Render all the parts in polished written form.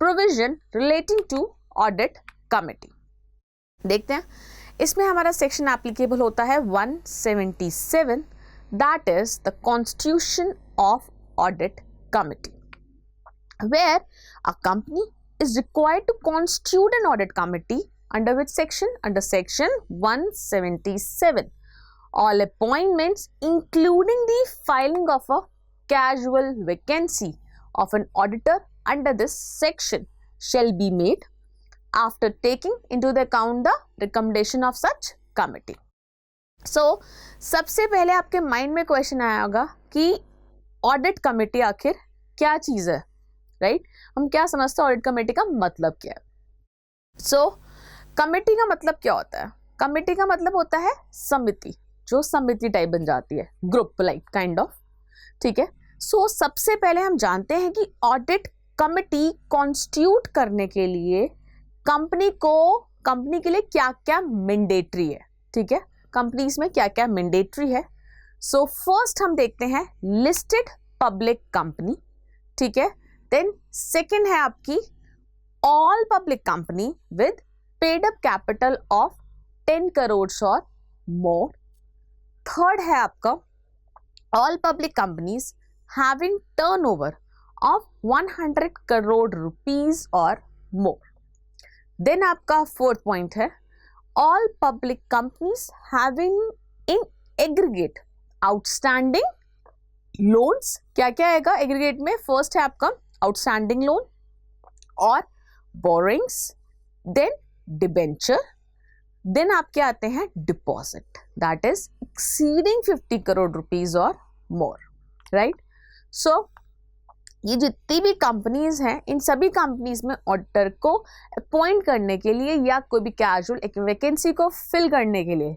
Provision relating to audit committee. देखते हैं, इसमें हमारा सेक्शन एप्लीकेबल होता है 177, that is the constitution of audit committee, where a company is required to constitute an audit committee under which section? Under section 177. All appointments including the filing of a casual vacancy of an auditor under this section shall be made after taking into the account the recommendation of such committee. So, सबसे पहले आपके mind में question आया होगा कि audit committee आखिर क्या चीज है, राइट? हम क्या समझते हैं ऑडिट कमेटी का मतलब क्या है? सो कमेटी का मतलब क्या होता है? कमेटी का मतलब होता है समिति, जो समिति टाइप बन जाती है, ग्रुप लाइक काइंड ऑफ, ठीक है? सो सबसे पहले हम जानते हैं कि ऑडिट कमेटी कॉन्स्टिट्यूट करने के लिए कंपनी के लिए क्या क्या मैंडेटरी है, ठीक है? कंपनीज में क्या क्या मैंडेटरी है? सो फर्स्ट हम देखते हैं लिस्टेड पब्लिक कंपनी, ठीक है? देन सेकेंड है आपकी all public company with paid up capital of 10 crore और मोर। थर्ड है आपका all public companies having turnover of 100 crore rupees और मोर। देन आपका फोर्थ पॉइंट है all public companies having in aggregate outstanding loans. क्या क्या आएगा एग्रीगेट में? फर्स्ट है आपका आउटस्टैंडिंग लोन और बोरिंग्स, देन डिबेंचर, देन आपके आते हैं deposit, that is exceeding 50 crore rupees और मोर, राइट? सो ये जितनी भी कंपनीज हैं, इन सभी कंपनीज में ऑडिटर को अपॉइंट करने के लिए या कोई भी कैजुअल एक वैकेंसी को फिल करने के लिए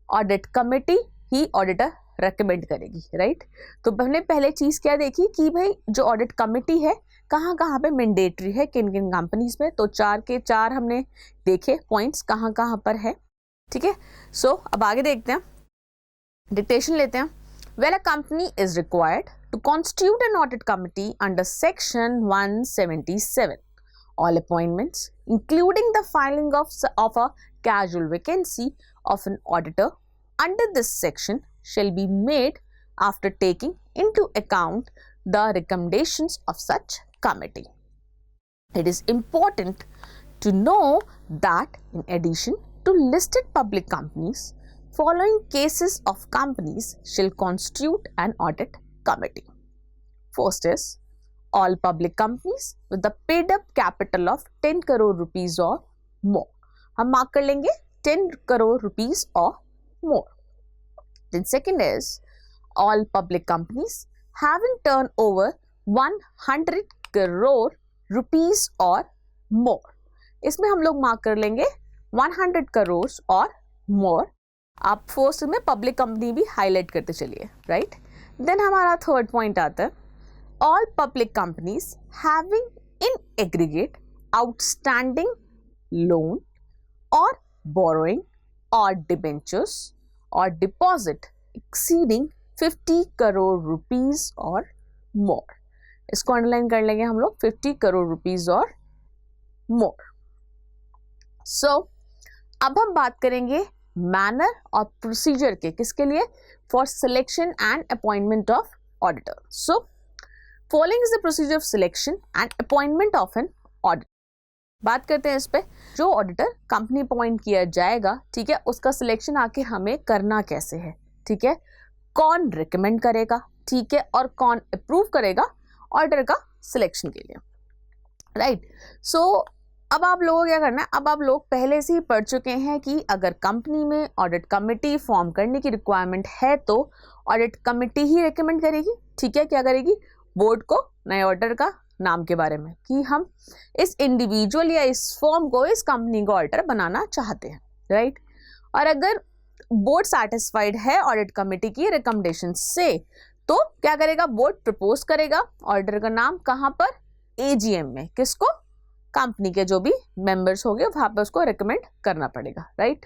ऑडिट कमेटी ही ऑडिटर रेकमेंड करेगी, राइट? तो हमने पहले चीज क्या देखी कि भाई जो ऑडिट कमेटी है कहाँ कहाँ पे मैंडेटरी है, किन किन कंपनीज में, तो 4 के 4 हमने देखे पॉइंट्स कहाँ कहाँ पर है, ठीक है? सो अब आगे देखते हैं, डिक्टेशन लेते हैं। Well a company is required to constitute an audit committee under section 177, all appointments including the filing of a casual vacancy of an auditor under this section shall be made after taking into account the recommendations of such committee. It is important to know that in addition to listed public companies, following cases of companies shall constitute an audit committee. First is all public companies with the paid up capital of 10 crore rupees or more. हम mark कर लेंगे 10 crore rupees or more. Then second is all public companies having turnover 100 crore rupees or more. इसमें हम लोग mark कर लेंगे 100 करोड़ और more. आप फर्स्ट में पब्लिक कंपनी भी हाईलाइट करते चलिए, राइट? देन हमारा थर्ड पॉइंट आता है all public companies having in aggregate outstanding loan or borrowing or debentures और डिपॉजिट एक्सीडिंग 50 करोड़ रुपीस और मोर। इसको अंडरलाइन कर लेंगे हम लोग 50 करोड़ रुपीस और मोर। सो अब हम बात करेंगे मैनर और प्रोसीजर के, किसके लिए? For selection and appointment of auditor. So following is the procedure of selection and appointment of an auditor. बात करते हैं इस पे, जो ऑडिटर कंपनी अपॉइंट किया जाएगा, ठीक है, उसका सिलेक्शन आके हमें करना कैसे है, ठीक है? कौन रिकमेंड करेगा, ठीक है, और कौन अप्रूव करेगा ऑडिटर का सिलेक्शन के लिए, राइट? सो अब आप लोगों को क्या करना है, अब आप लोग पहले से ही पढ़ चुके हैं कि अगर कंपनी में ऑडिट कमेटी फॉर्म करने की रिक्वायरमेंट है तो ऑडिट कमेटी ही रिकमेंड करेगी, ठीक है? क्या करेगी? बोर्ड को नए ऑडिटर का नाम के बारे में कि हम इस इंडिविजुअल या इस फर्म को, इस कंपनी को ऑडिटर बनाना चाहते हैं, राइट? और अगर बोर्ड सैटिस्फाइड है ऑडिट कमेटी की रिकमेंडेशन से तो क्या करेगा? बोर्ड प्रपोज करेगा ऑडिटर का नाम, कहां पर? एजीएम में। किसको? कंपनी के जो भी मेंबर्स होंगे वहां पर उसको रिकमेंड करना पड़ेगा, राइट?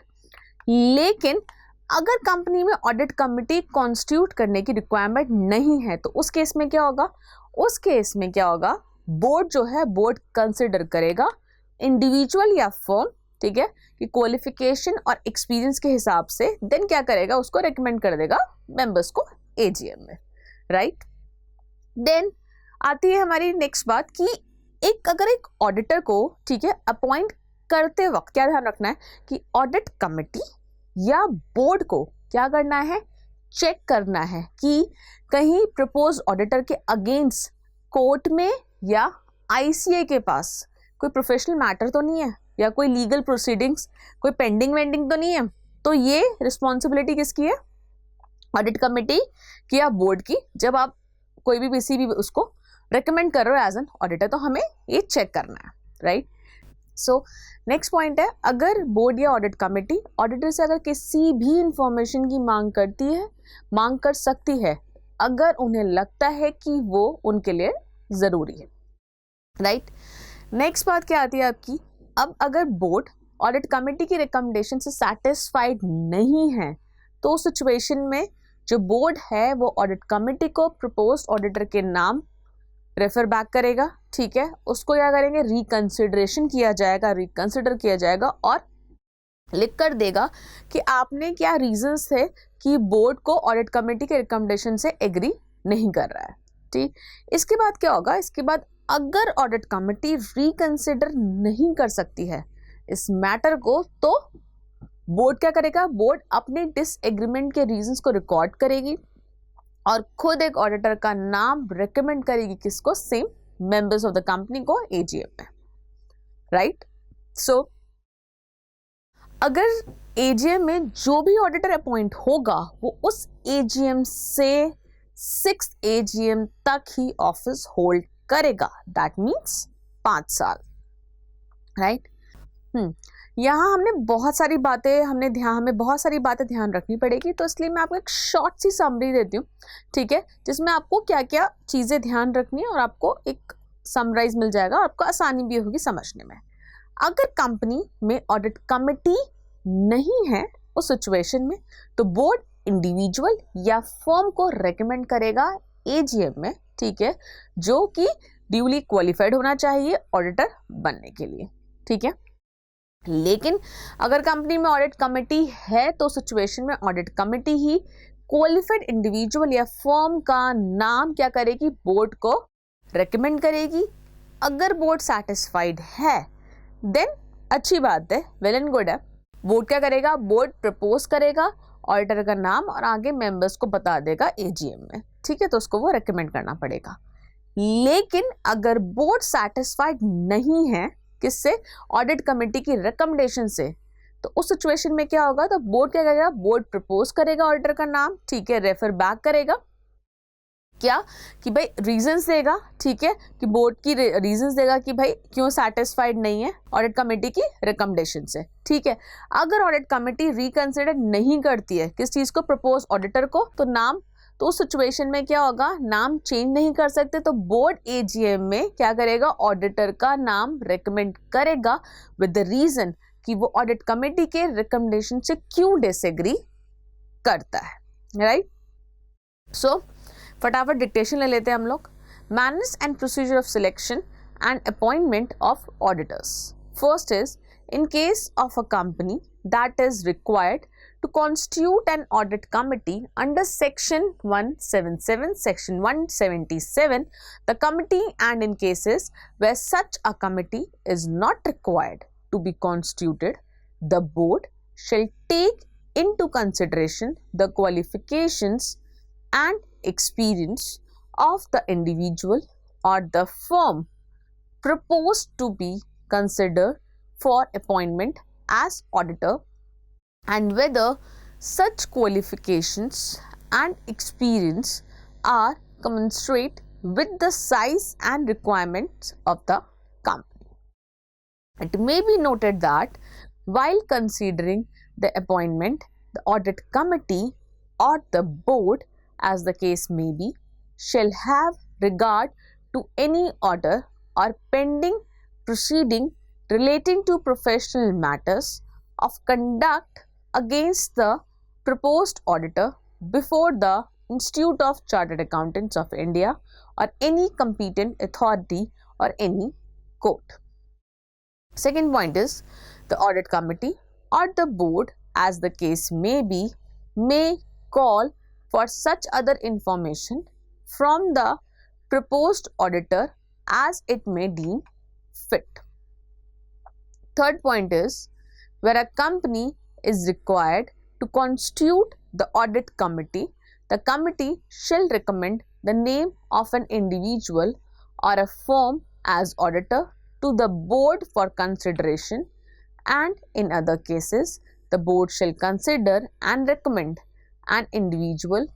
लेकिन अगर कंपनी में ऑडिट कमेटी कॉन्स्टिट्यूट करने की रिक्वायरमेंट नहीं है तो उस केस में क्या होगा? उस केस में क्या होगा? बोर्ड जो है बोर्ड कंसिडर करेगा इंडिविजुअल या फर्म, ठीक है, कि क्वालिफिकेशन और एक्सपीरियंस के हिसाब से देन क्या करेगा, उसको रेकमेंड कर देगा मेंबर्स को एजीएम में, राइट। देन आती है हमारी नेक्स्ट बात कि अगर एक ऑडिटर को, ठीक है, अपॉइंट करते वक्त क्या ध्यान रखना है कि ऑडिट कमेटी या बोर्ड को क्या करना है, चेक करना है कि कहीं प्रपोज ऑडिटर के अगेंस्ट कोर्ट में या आईसीए के पास कोई प्रोफेशनल मैटर तो नहीं है या कोई लीगल प्रोसीडिंग्स, कोई पेंडिंग वेंडिंग तो नहीं है। तो ये रिस्पॉन्सिबिलिटी किसकी है, ऑडिट कमेटी की या बोर्ड की। जब आप कोई भी किसी भी उसको रेकमेंड कर रहे हो एज एन ऑडिटर, तो हमें ये चेक करना है, राइट। सो नेक्स्ट पॉइंट है, अगर बोर्ड या ऑडिट कमेटी ऑडिटर से अगर किसी भी इंफॉर्मेशन की मांग करती है, मांग कर सकती है अगर उन्हें लगता है कि वो उनके लिए ज़रूरी है, राइट। नेक्स्ट बात क्या आती है आपकी, अब अगर बोर्ड ऑडिट कमेटी की रिकमेंडेशन से सेटिस्फाइड नहीं है तो उस सिचुएशन में जो बोर्ड है वो ऑडिट कमेटी को प्रपोज्ड ऑडिटर के नाम रेफर बैक करेगा, ठीक है, उसको क्या करेंगे, रिकंसिडरेशन किया जाएगा, रिकंसिडर किया जाएगा और लिख कर देगा कि आपने क्या रीजंस थे कि बोर्ड को ऑडिट कमेटी के रिकमेंडेशन से एग्री नहीं कर रहा है, ठीक। इसके बाद क्या होगा, इसके बाद अगर ऑडिट कमेटी रिकंसिडर नहीं कर सकती है इस मैटर को, तो बोर्ड क्या करेगा, बोर्ड अपने डिसएग्रीमेंट के रीजंस को रिकॉर्ड करेगी और खुद एक ऑडिटर का नाम रेकमेंड करेगी, किसको, same members of the company को एजीएम में, राइट। सो अगर एजीएम में जो भी ऑडिटर अपॉइंट होगा वो उस एजीएम से 6th एजीएम तक ही ऑफिस होल्ड करेगा, दैट मीन्स 5 साल, राइट। यहाँ हमें बहुत सारी बातें ध्यान रखनी पड़ेगी, तो इसलिए मैं आपको एक शॉर्ट सी समरी देती हूँ, ठीक है, जिसमें आपको क्या क्या चीज़ें ध्यान रखनी है और आपको एक समराइज मिल जाएगा, आपको आसानी भी होगी समझने में। अगर कंपनी में ऑडिट कमेटी नहीं है उस सिचुएशन में, तो बोर्ड इंडिविजुअल या फर्म को रेकमेंड करेगा एजीएम में, ठीक है, जो कि ड्यूली क्वालिफाइड होना चाहिए ऑडिटर बनने के लिए, ठीक है। लेकिन अगर कंपनी में ऑडिट कमेटी है तो सिचुएशन में ऑडिट कमेटी ही क्वालिफाइड इंडिविजुअल या फर्म का नाम क्या करेगी, बोर्ड को रेकमेंड करेगी। अगर बोर्ड सेटिस्फाइड है देन अच्छी बात है, वेल एंड गुड है। बोर्ड क्या करेगा, बोर्ड प्रपोज करेगा ऑडिटर का नाम और आगे मेंबर्स को बता देगा एजीएम में, ठीक है, तो उसको वो रेकमेंड करना पड़ेगा। लेकिन अगर बोर्ड सेटिस्फाइड नहीं है किससे, ऑडिट कमेटी की रिकमेंडेशन से, तो उस सिचुएशन में क्या होगा, तो बोर्ड क्या करेगा, बोर्ड प्रपोज करेगा ऑडिटर का नाम, ठीक है, रेफर बैक करेगा, क्या कि भाई रीजंस देगा, ठीक है, कि बोर्ड की रीजंस देगा कि भाई क्यों सेटिस्फाइड नहीं है ऑडिट कमेटी की रिकमेंडेशन से, ठीक है। अगर ऑडिट कमेटी रिकंसिडर नहीं करती है किस चीज को, प्रपोज ऑडिटर को, तो नाम, तो उस सिचुएशन में क्या होगा, नाम चेंज नहीं कर सकते, तो बोर्ड एजीएम में क्या करेगा, ऑडिटर का नाम रेकमेंड करेगा विद द रीजन कि वो ऑडिट कमेटी के रिकमेंडेशन से क्यों डिसएग्री करता है, राइट। सो फटाफट डिक्टेशन ले लेते हैं हम लोग। Manners and procedure of selection and appointment of auditors. First is, in case of a company that is required to constitute an audit committee under section 177, section 177, the committee, and in cases where such a committee is not required to be constituted, the board shall take into consideration the qualifications and experience of the individual or the firm proposed to be considered for appointment as auditor, and whether such qualifications and experience are commensurate with the size and requirements of the company. It may be noted that while considering the appointment, the audit committee or the board, as the case may be, shall have regard to any order or pending proceeding relating to professional matters of conduct against the proposed auditor before the Institute of Chartered Accountants of India or any competent authority or any court. Second point is the audit committee or the board, as the case may be, may call for such other information from the proposed auditor as it may deem fit. Third point is where a company is required to constitute the audit committee, the committee shall recommend the name of an individual or a firm as auditor to the board for consideration, and in other cases the board shall consider and recommend an individual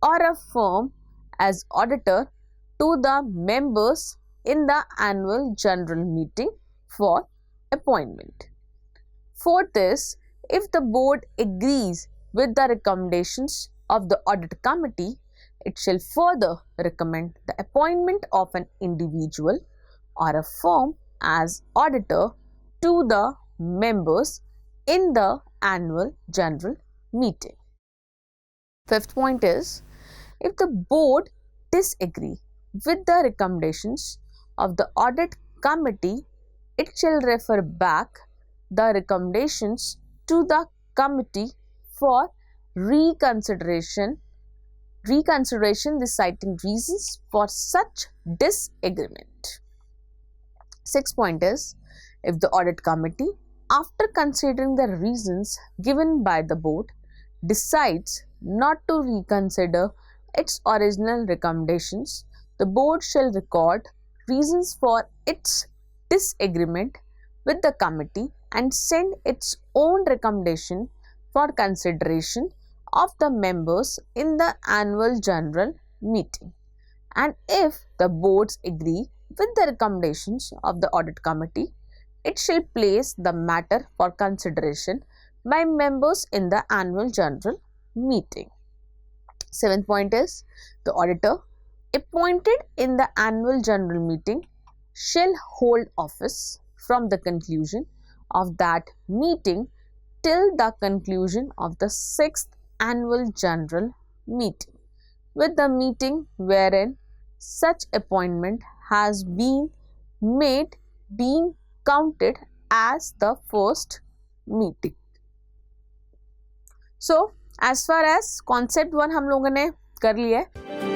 or a firm as auditor to the members in the annual general meeting for appointment. Fourth is if the board agrees with the recommendations of the audit committee, it shall further recommend the appointment of an individual or a firm as auditor to the members in the annual general meeting. Fifth point is if the board disagree with the recommendations of the audit committee, it shall refer back the recommendations to the committee for reconsideration, the citing reasons for such disagreement. Sixth point is if the audit committee, after considering the reasons given by the board, decides not to reconsider its original recommendations, the board shall record reasons for its disagreement with the committee and send its own recommendation for consideration of the members in the annual general meeting. And if the boards agree with the recommendations of the audit committee, it shall place the matter for consideration by members in the annual general meeting. Seventh point is the auditor appointed in the annual general meeting shall hold office from the conclusion of that meeting till the conclusion of the 6th annual general meeting, with the meeting wherein such appointment has been made being counted as the first meeting. So as far as concept 1 हम लोगों ने कर लिया है.